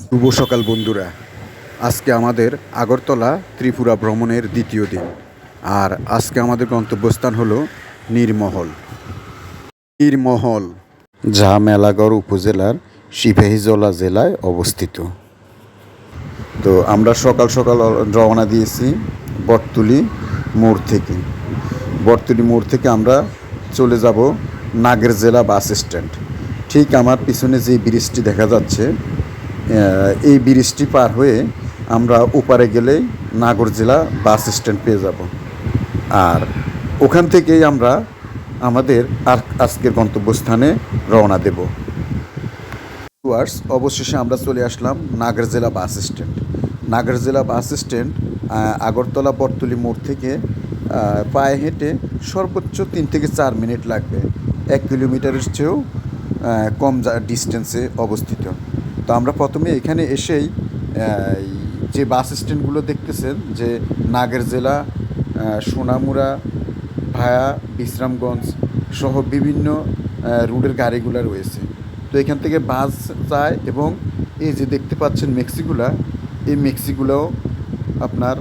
শুভ সকাল বন্ধুরা। আজকে আমাদের আগরতলা ত্রিপুরা ভ্রমণের দ্বিতীয় দিন। আর আজকে আমাদের গন্তব্যস্থান হলো নীরমহল। যা মেলাগড় উপজেলার সিপাহীজলা জেলায় অবস্থিত। তো আমরা সকাল সকাল রওনা দিয়েছি বটতলি মোড় থেকে। বটতলি মোড় থেকে আমরা চলে যাব নাগেরজেলা বাস স্ট্যান্ড। ঠিক আমার পিছনে যে ব্রিজটি দেখা যাচ্ছে, এই ব্রিজটি পার হয়ে আমরা ওপারে গেলেই নাগরজেলা বাস স্ট্যান্ড পেয়ে যাব। আর ওখান থেকেই আমরা আমাদের আজকের গন্তব্যস্থানে রওনা দেব। অবশেষে আমরা চলে আসলাম Nagerjala bus stand. Nagerjala bus stand Agartala Battali মোড় থেকে পায়ে হেঁটে সর্বোচ্চ 3 থেকে 4 মিনিট লাগবে। 1 কিলোমিটারের চেয়েও কম ডিস্টেন্সে অবস্থিত। তো আমরা প্রথমে এখানে এসেই যে বাস স্ট্যান্ডগুলো দেখতেছেন, যে নাগরজেলা, সোনামুড়া, ভায়া বিশ্রামগঞ্জ সহ বিভিন্ন রুটের গাড়িগুলো রয়েছে। তো এখান থেকে বাস যায় এবং এই যে দেখতে পাচ্ছেন ম্যাক্সিগুলা, এই ম্যাক্সিগুলোও আপনার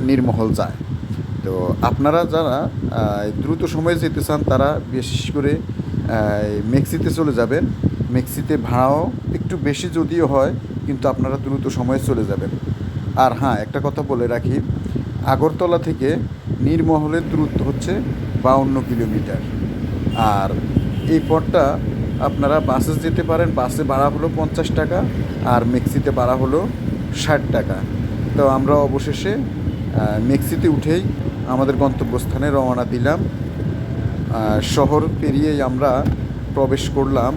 নীরমহল যায়। তো আপনারা যারা দ্রুত সময়ে যেতে চান তারা বিশেষ করে ম্যাক্সিতে চলে যাবেন। ম্যাক্সিতে ভাড়াও একটু বেশি যদিও হয়, কিন্তু আপনারা দ্রুত সময়ে চলে যাবেন। আর হ্যাঁ, একটা কথা বলে রাখি, আগরতলা থেকে নীরমহলের দূরত্ব হচ্ছে 52 কিলোমিটার। আর এই পথটা আপনারা বাসে যেতে পারেন। বাসে ভাড়া হলো 50 টাকা, আর ম্যাক্সিতে ভাড়া হলো 60 টাকা। তো আমরা অবশেষে ম্যাক্সিতে উঠেই আমাদের গন্তব্যস্থানে রওনা দিলাম। শহর পেরিয়েই আমরা প্রবেশ করলাম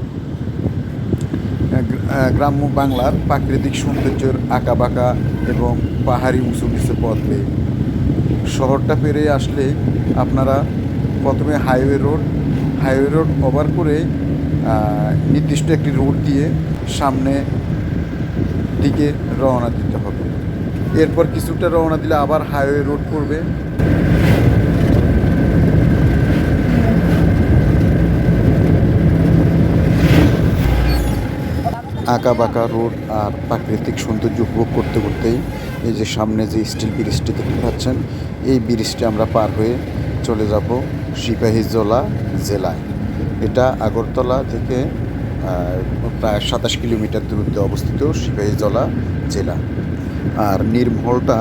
গ্রাম্য বাংলার প্রাকৃতিক সৌন্দর্যের আঁকাবাঁকা এবং পাহাড়ি উঁচু নিচু পথ বেয়ে। শহরটা পেরিয়ে আসলে আপনারা প্রথমে হাইওয়ে রোড ওভার করে নির্দিষ্ট একটি রোড দিয়ে সামনে দিকে রওনা দিতে হবে। এরপর কিছুটা রওনা দিলে আবার হাইওয়ে রোড পড়বে। আঁকাবাঁকা রোড আর প্রাকৃতিক সৌন্দর্য উপভোগ করতে করতেই এই যে সামনে যে স্টিল ব্রিজটি দেখতে পাচ্ছেন, এই ব্রিজটি আমরা পার হয়ে চলে যাব সিপাহীজলা জেলায়। এটা আগরতলা থেকে প্রায় 27 কিলোমিটার দূরত্বে অবস্থিত সিপাহীজলা জেলা। আর নীরমহলটা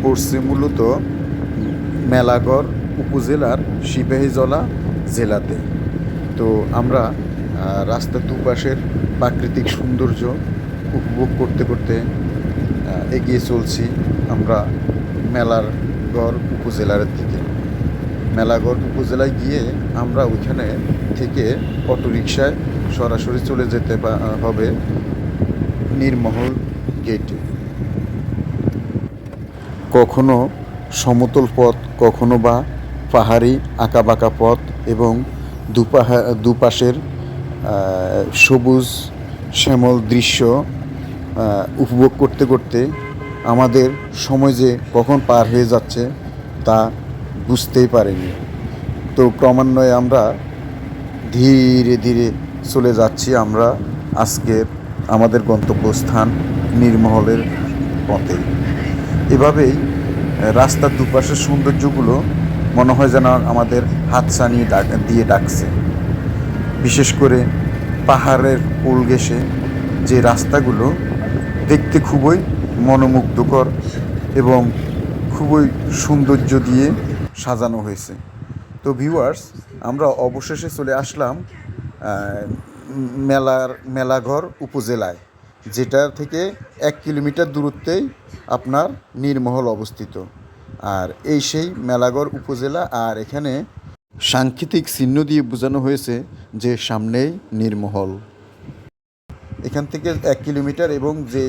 পড়ছে মূলত মেলাগড় উপজেলার সিপাহীজলা জেলাতে। তো আমরা রাস্তার দুপাশের প্রাকৃতিক সৌন্দর্য উপভোগ করতে করতে এগিয়ে চলছি আমরা মেলাগড় উপজেলার দিকে। মেলাগড় উপজেলায় গিয়ে আমরা ওইখানে থেকে অটোরিকশায় সরাসরি চলে যেতে হবে নীরমহল গেটে। কখনো সমতল পথ, কখনো বা পাহাড়ি আঁকাবাঁকা পথ এবং দুপাশের সবুজ শ্যামল দৃশ্য উপভোগ করতে করতে আমাদের সময় যে কখন পার হয়ে যাচ্ছে তা বুঝতেই পারিনি। তো ক্রমান্বয়ে আমরা ধীরে ধীরে চলে যাচ্ছি আমরা আজকের আমাদের গন্তব্যস্থান নীরমহলের পথে। এভাবেই রাস্তার দুপাশের সৌন্দর্যগুলো মনে হয় যেন আমাদের হাতছানি দিয়ে ডাকছে। বিশেষ করে পাহাড়ের কোল ঘেঁষে যে রাস্তাগুলো দেখতে খুবই মনোমুগ্ধকর এবং খুবই সৌন্দর্য দিয়ে সাজানো হয়েছে। তো ভিউয়ার্স, আমরা অবশেষে চলে আসলাম মেলাঘর উপজেলায়, যেটা থেকে 1 কিলোমিটার দূরত্বেই আপনার নীরমহল অবস্থিত। আর এই সেই মেলাঘর উপজেলা। আর এখানে সাংকেতিক চিহ্ন দিয়ে বোঝানো হয়েছে যে সামনেই নীরমহল। এখান থেকে 1 কিলোমিটার এবং যে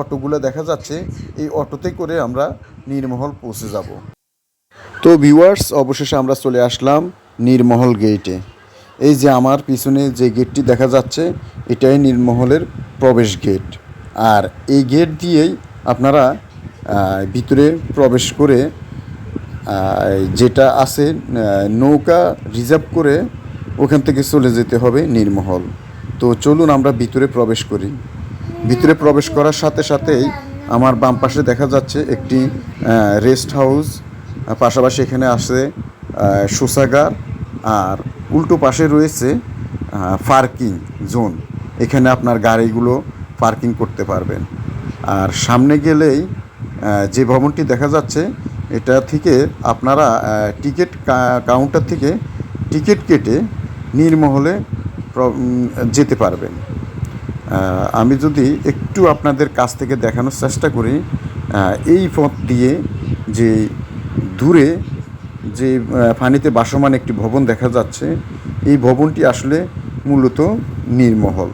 অটোগুলো দেখা যাচ্ছে, এই অটোতে করে আমরা নীরমহল পৌঁছে যাব। তো ভিউয়ার্স, অবশেষে আমরা চলে আসলাম নীরমহল গেটে। এই যে আমার পিছনে যে গেটটি দেখা যাচ্ছে, এটাই নীরমহলের প্রবেশ গেট। আর এই গেট দিয়েই আপনারা ভিতরে প্রবেশ করে যেটা আছে নৌকা রিজার্ভ করে ওখান থেকে চলে যেতে হবে নীরমহল। তো চলুন আমরা ভিতরে প্রবেশ করি। ভিতরে প্রবেশ করার সাথে সাথেই আমার বাম পাশে দেখা যাচ্ছে একটি রেস্ট হাউস, পাশাপাশি এখানে আছে শৌচাগার, আর উল্টো পাশে রয়েছে পার্কিং জোন। এখানে আপনার গাড়িগুলো পার্কিং করতে পারবেন। আর সামনে গেলেই যে ভবনটি দেখা যাচ্ছে এটা থেকে আপনারা টিকিট কাউন্টার থেকে টিকিট কেটে নীরমহলে যেতে পারবেন। আমি যদি একটু আপনাদের কাছ থেকে দেখানোর চেষ্টা করি, এই পথ দিয়ে যে দূরে যে পানিতে ভাসমান একটি ভবন দেখা যাচ্ছে, এই ভবনটি আসলে মূলত নীরমহল।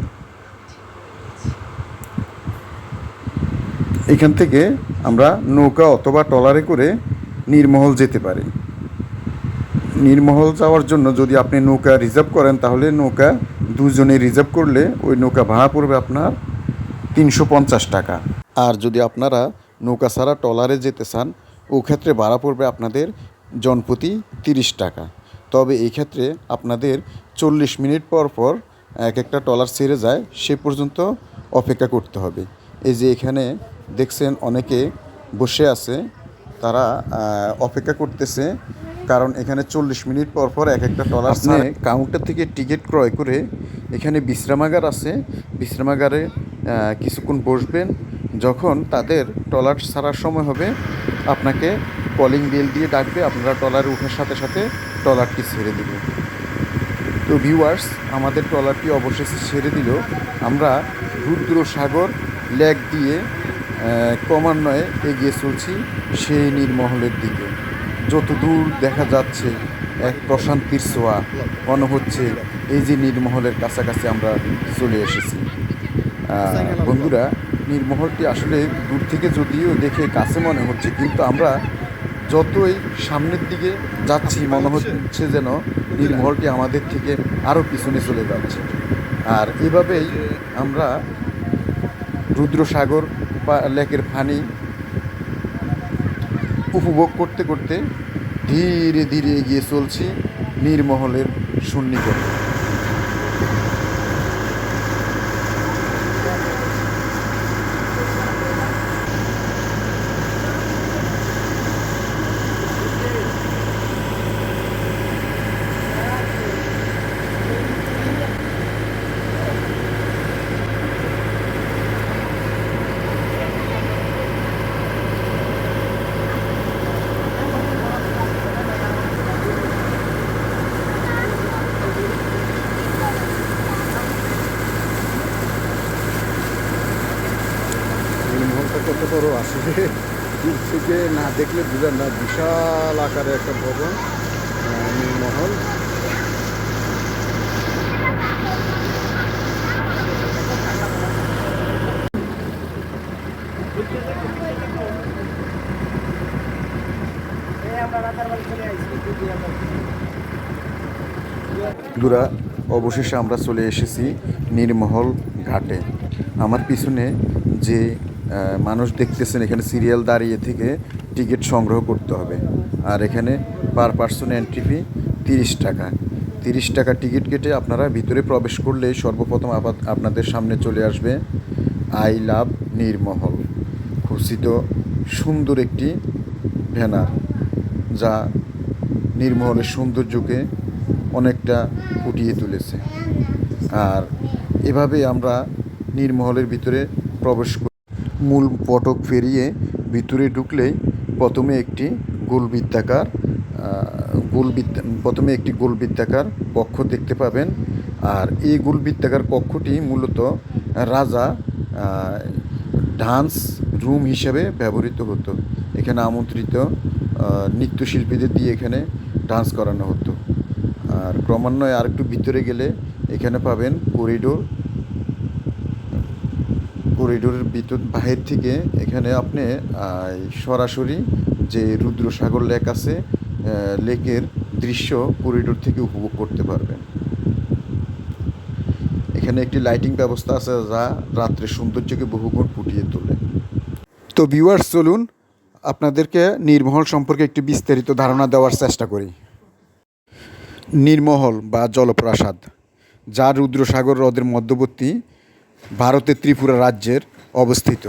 এখান থেকে আমরা নৌকা অথবা ট্রলারে করে নীরমহল যেতে পারি। নীরমহল যাওয়ার জন্য যদি আপনি নৌকা রিজার্ভ করেন, তাহলে নৌকা দুজনে রিজার্ভ করলে ওই নৌকা ভাড়া পড়বে আপনার 350 টাকা। আর যদি আপনারা নৌকা ছাড়া ট্রলারে যেতে চান, ও ক্ষেত্রে ভাড়া পড়বে আপনাদের জনপ্রতি 30 টাকা। তবে এই ক্ষেত্রে আপনাদের 40 মিনিট পর পর এক একটা ট্রলার ছেড়ে যায়, সে পর্যন্ত অপেক্ষা করতে হবে। এই যে এখানে দেখছেন অনেকে বসে আছে, তারা অপেক্ষা করতেছে, কারণ এখানে 40 মিনিট পর পর এক একটা ট্রলার ছাড়ে। কাউন্টার থেকে টিকিট ক্রয় করে এখানে বিশ্রামাগার আছে, বিশ্রামাগারে কিছুক্ষণ বসবেন। যখন তাদের ট্রলার ছাড়ার সময় হবে, আপনাকে কলিং বেল দিয়ে ডাকবে, আপনারা ট্রলারে ওঠার সাথে সাথে ট্রলারটি ছেড়ে দেবে। তো ভিউয়ার্স, আমাদের ট্রলারটি অবশেষে ছেড়ে দিল। আমরা রুদ্রসাগর লেক দিয়ে ক্রমান্বয়ে এগিয়ে চলছি সেই নীরমহলের দিকে। যত দূর দেখা যাচ্ছে এক প্রশান্তির ছোঁয়া মনে হচ্ছে, এই যে নীরমহলের কাছাকাছি আমরা চলে এসেছি। বন্ধুরা, নীরমহলটি আসলে দূর থেকে যদিও দেখে কাছে মনে হচ্ছে, কিন্তু আমরা যতই সামনের দিকে যাচ্ছি মনে হচ্ছে যেন নীরমহলটি আমাদের থেকে আরও পিছনে চলে যাচ্ছে। আর এভাবেই আমরা রুদ্রসাগর বা লেকের পানি উপভোগ করতে করতে ধীরে ধীরে এগিয়ে চলছি নীরমহলের সন্নিকটে। নীরমহলটা কত বড় আসলে দূর থেকে না দেখলে বুঝেন না, বিশাল আকারে একটা ভবন নীরমহল। বন্ধুরা, অবশেষে আমরা চলে এসেছি নীরমহল ঘাটে। আমার পিছনে যে মানুষ দেখতেছেন, এখানে সিরিয়াল দাঁড়িয়ে থেকে টিকিট সংগ্রহ করতে হবে। আর এখানে পার পার্সন এন্ট্রি ফি 30 টাকা। 30 টাকা টিকিট কেটে আপনারা ভিতরে প্রবেশ করলেই সর্বপ্রথম আপনাদের সামনে চলে আসবে আই লাভ নীরমহল খচিত সুন্দর একটি ব্যানার, যা নীরমহলের সৌন্দর্যকে অনেকটা ফুটিয়ে তুলেছে। আর এভাবে আমরা নীরমহলের ভিতরে প্রবেশ করি। মূল ফটক পেরিয়ে ভিতরে ঢুকলেই প্রথমে একটি গোলবৃত্তাকার কক্ষ দেখতে পাবেন। আর এই গোলবৃত্তাকার কক্ষটি মূলত রাজা ডান্স রুম হিসেবে ব্যবহৃত হতো। এখানে আমন্ত্রিত নৃত্যশিল্পীদের দিয়ে এখানে ডান্স করানো হতো। আর ক্রমান্বয়ে আর একটু ভিতরে গেলে এখানে পাবেন করিডোরের ভিতর বাহির থেকে এখানে আপনি সরাসরি যে রুদ্রসাগর লেক আছে, লেকের দৃশ্য করিডোর থেকে উপভোগ করতে পারবেন। এখানে একটি লাইটিং ব্যবস্থা আছে, যা রাত্রের সৌন্দর্যকে বহুগুণ ফুটিয়ে তোলে। তো ভিউয়ার্স, চলুন আপনাদেরকে নীরমহল সম্পর্কে একটি বিস্তারিত ধারণা দেওয়ার চেষ্টা করি। নীরমহল বা জলপ্রাসাদ, যা রুদ্রসাগর হ্রদের মধ্যবর্তী ভারতের ত্রিপুরা রাজ্যের অবস্থিত।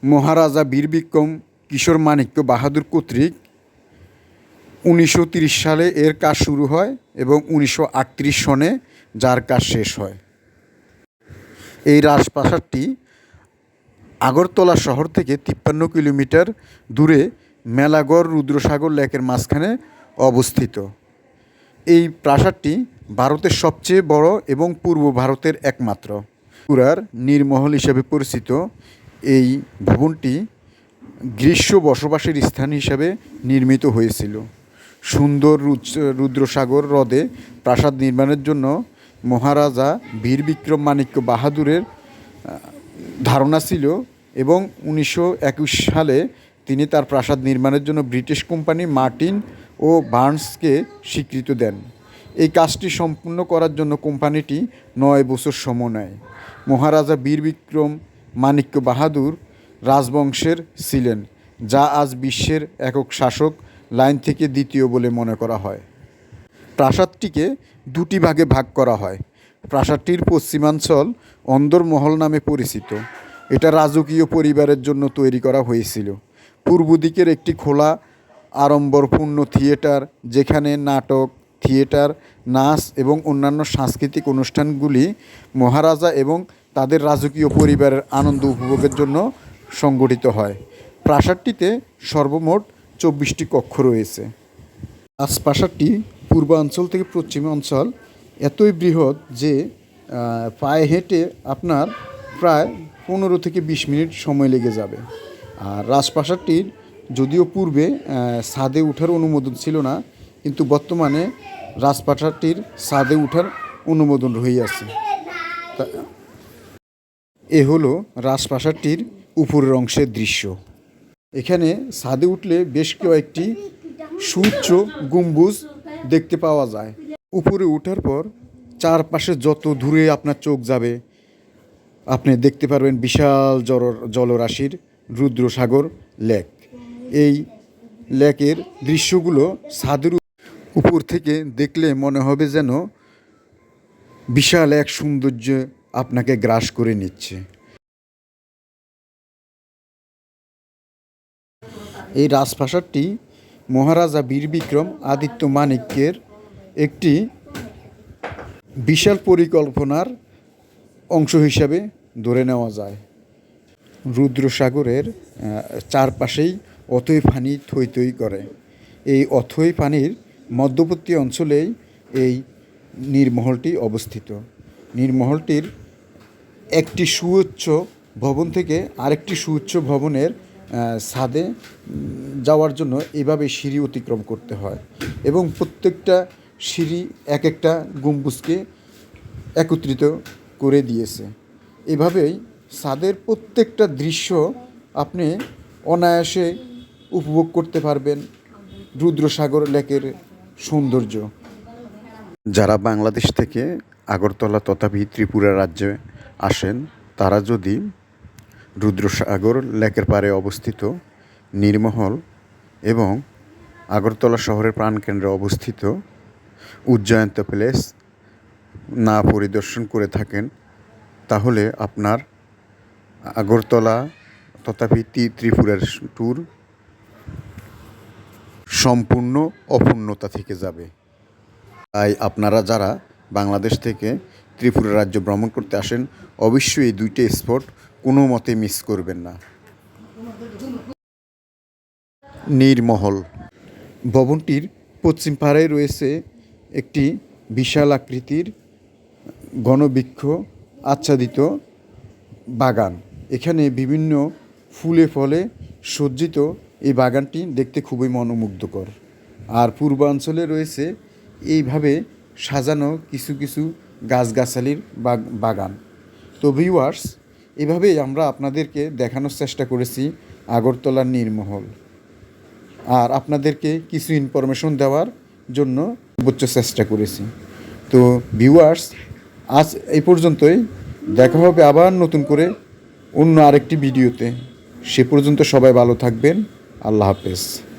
মহারাজা বীর বিক্রম কিশোর মাণিক্য বাহাদুর কর্তৃক 1930 সালে এর কাজ শুরু হয় এবং 1938 সনে যার কাজ শেষ হয়। এই রাজপ্রাসাদটি আগরতলা শহর থেকে 53 কিলোমিটার দূরে মেলাগড় রুদ্রসাগর লেকের মাঝখানে অবস্থিত। এই প্রাসাদটি ভারতের সবচেয়ে বড় এবং পূর্ব ভারতের একমাত্র। ত্রিপুরার নীরমহল হিসেবে পরিচিত এই ভবনটি গ্রীষ্ম বসবাসের স্থান হিসাবে নির্মিত হয়েছিল। সুন্দর রুদ্রসাগর হ্রদে প্রাসাদ নির্মাণের জন্য মহারাজা বীর বিক্রম মাণিক্য বাহাদুরের ধারণা ছিল এবং 1921 সালে তিনি তার প্রাসাদ নির্মাণের জন্য ব্রিটিশ কোম্পানি মার্টিন ও বার্নসকে স্বীকৃতি দেন। এই কাজটি সম্পূর্ণ করার জন্য কোম্পানিটি 9 বছর সময় নেয়। মহারাজা বীর বিক্রম মাণিক্য বাহাদুর রাজবংশের ছিলেন, যা আজ বিশ্বের একক শাসক লাইন থেকে দ্বিতীয় বলে মনে করা হয়। প্রাসাদটিকে দুটি ভাগে ভাগ করা হয়। প্রাসাদটির পশ্চিমাঞ্চল অন্দরমহল নামে পরিচিত। এটা রাজকীয় পরিবারের জন্য তৈরি করা হয়েছিল। পূর্ব দিকের একটি খোলা আড়ম্বরপূর্ণ থিয়েটার, যেখানে নাটক, থিয়েটার, নাচ এবং অন্যান্য সাংস্কৃতিক অনুষ্ঠানগুলি মহারাজা এবং তাদের রাজকীয় পরিবারের আনন্দ উপভোগের জন্য সংগঠিত হয়। প্রাসাদটিতে সর্বমোট 24টি কক্ষ রয়েছে। রাজপ্রাসাদটি পূর্বাঞ্চল থেকে পশ্চিমাঞ্চল এতই বৃহৎ যে পায়ে হেঁটে আপনার প্রায় 15 থেকে 20 মিনিট সময় লেগে যাবে। আর রাজপ্রাসাদটির যদিও পূর্বে ছাদে ওঠার অনুমোদন ছিল না, কিন্তু বর্তমানে রাজপ্রাসাদটির ছাদে ওঠার অনুমোদন রহিয়াছে। এ হলো রাজপ্রাসাদটির উপরের অংশের দৃশ্য। এখানে ছাদে উঠলে বেশ কয়েকটি সুউচ্চ গম্বুজ দেখতে পাওয়া যায়। উপরে ওঠার পর চারপাশে যত দূরে আপনার চোখ যাবে আপনি দেখতে পারবেন বিশাল জলরাশির রুদ্রসাগর লেক। এই লেকের দৃশ্যগুলো ছাদের উপর থেকে দেখলে মনে হবে যেন বিশাল এক সৌন্দর্য আপনাকে গ্রাস করে নিচ্ছে। এই রাজপ্রাসাদটি মহারাজা বীর বিক্রম আদিত্য মাণিক্যের একটি বিশাল পরিকল্পনার অংশ হিসাবে ধরে নেওয়া যায়। রুদ্রসাগরের চারপাশেই অথই পানি থই থই করে। এই অথই পানির মধ্যবর্তী অঞ্চলেই এই নীরমহলটি অবস্থিত। নীরমহলটির একটি সুউচ্চ ভবন থেকে আরেকটি সুউচ্চ ভবনের ছাদে যাওয়ার জন্য এভাবে সিঁড়ি অতিক্রম করতে হয় এবং প্রত্যেকটা সিঁড়ি এক একটা গম্বুজকে একত্রিত করে দিয়েছে। এভাবেই ছাদের প্রত্যেকটা দৃশ্য আপনি অনায়াসে উপভোগ করতে পারবেন রুদ্রসাগর লেকের সৌন্দর্য। যারা বাংলাদেশ থেকে আগরতলা তথাপি ত্রিপুরা রাজ্যে আসেন, তারা যদি রুদ্রসাগর লেকের পাড়ে অবস্থিত নীরমহল এবং আগরতলা শহরের প্রাণকেন্দ্রে অবস্থিত উজ্জয়ন্ত প্যালেস না পরিদর্শন করে থাকেন, তাহলে আপনার আগরতলা তথাপি ত্রিপুরার ট্যুর সম্পূর্ণ অপূর্ণতা থেকে যাবে। তাই আপনারা যারা বাংলাদেশ থেকে ত্রিপুরা রাজ্য ভ্রমণ করতে আসেন, অবশ্যই এই দুইটা স্পট কোনো মতে মিস করবেন না। নীরমহল ভবনটির পশ্চিম পাড়ে রয়েছে একটি বিশাল আকৃতির ঘনবৃক্ষ আচ্ছাদিত বাগান। এখানে বিভিন্ন ফুলে ফলে সজ্জিত এই বাগানটি দেখতে খুবই মনোমুগ্ধকর। আর পূর্বাঞ্চলে রয়েছে এইভাবে সাজানো কিছু কিছু গাছগাছালির বাগান। তো ভিউয়ার্স, এভাবেই আমরা আপনাদেরকে দেখানোর চেষ্টা করেছি আগরতলার নীরমহল, আর আপনাদেরকে কিছু ইনফরমেশন দেওয়ার জন্য সর্বোচ্চ চেষ্টা করেছি। তো ভিউয়ার্স, আজ এই পর্যন্তই। দেখা হবে আবার নতুন করে অন্য আরেকটি ভিডিওতে। সে পর্যন্ত সবাই ভালো থাকবেন। আল্লাহ হাফেজ।